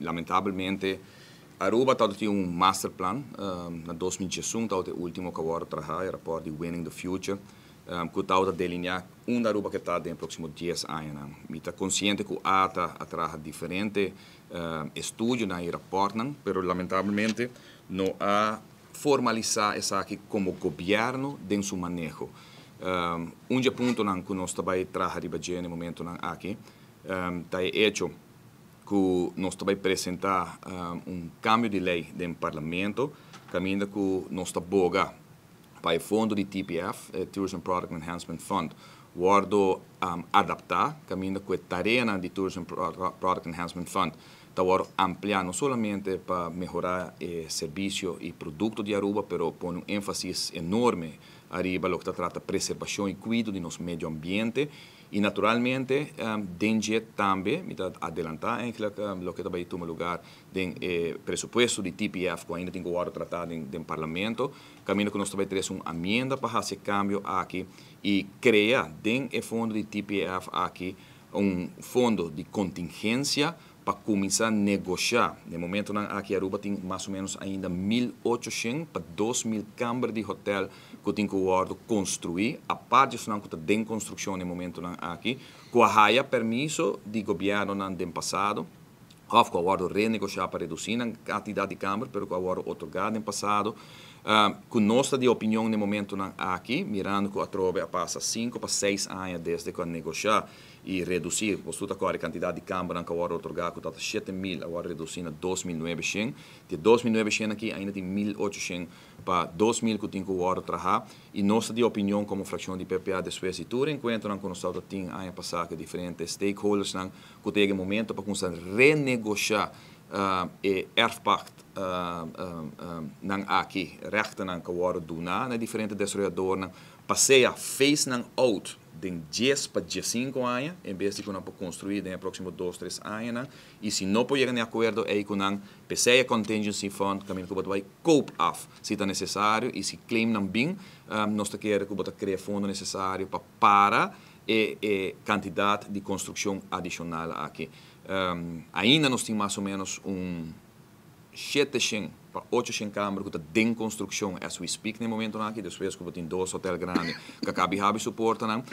lamentavelmente, Aruba tinha masterplan na 2021, tal o último que agora trabalha, o rapport de Winning the Future, que tal delinear Aruba que está nos próximos 10 anos. Me está consciente que há atrás diferentes estudos na rapport, mas lamentavelmente não há formalizar isso aqui como governo em seu manejo. Ponto que nós também trabalhamos no momento aqui, está hecho que nós também apresentar cambio de lei no parlamento, caminho que nós está boga para o fundo de TPF, Tourism Product Enhancement Fund, guardo adaptar, caminho que a tarefa de Tourism Product Enhancement Fund está ampliar não somente para melhorar o serviço e produto de Aruba, mas põe um ênfase enorme arriba lo que trata preservação e cuidado de nosso meio ambiente e naturalmente dentro também me está adelantar lo que também toma lugar no presupuesto de TPF que ainda tem que ser tratado no parlamento caminho que nós também temos uma emenda para fazer cambio aqui e criar dentro do fundo de TPF aqui fundo de contingência para começar a negociar. No momento aqui Aruba tem mais ou menos ainda 1.800 para 2.000 câmaras de hotel que tem que construir, a parte disso que está em construção no momento aqui, que há permisso de governo no passado, ou que agora renegociar para reduzir a quantidade de câmaras, mas que agora otorgado no passado, com nossa de opinião no momento aqui, mirando que a trova passa 5 para 6 anos desde que negociar e reduzir, postuta agora a quantidade de câmaras que agora otorgado, que está 7.000, agora reduzindo a 2.900, de 2.900 aqui ainda tem 1.800 para 2.000 que tem que agora trabalhar, e nossa de opinião como fração de PPA de Suécia e tudo, enquanto nós conhecemos que ano passado diferentes stakeholders que tem momento para começar a renegociar erfpacht aqui, rechten que agora donar na diferentes desenvolvedores, passeia fez out de 10 para 15 anos, em vez de construir nos próximos 2, 3 anos, e se não pode chegar a acordo aí com a PCA Contingency Fund, caminho que vai cope off, se está necessário, e se claim não bem, nós queremos que criar fundo necessário para a quantidade de construção adicional aqui. Ainda nós temos mais ou menos 700 para 800 câmaras que estão em construção as we speak no momento aqui, depois que tem 2 hotéis grandes que acabam de suportar.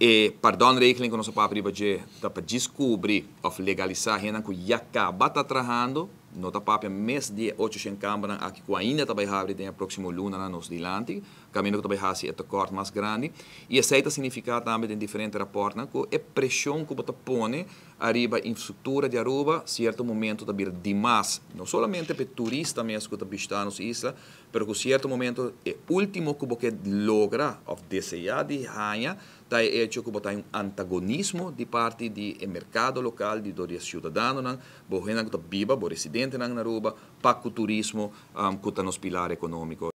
E perdão regeling que nosso papo está para descobrir ou legalizar a que já acaba trabalhando, não está para mais de 800 câmaras aqui que ainda está para tem a próxima luna nos dilante, caminho que está para o corte mais grande, e aceita significar também em diferentes rapportes que a pressão que você põe arriba a infraestrutura de Aruba, certo momento está demais, não somente para turistas mesmo que estão visitando as islas, mas que certo momento é o último que você logra ou deseja de ganhar, está hecho que tem um antagonismo de parte do mercado local, de cidadãos, que estão viva, residentes na Aruba, para o turismo que está nos pilares econômicos.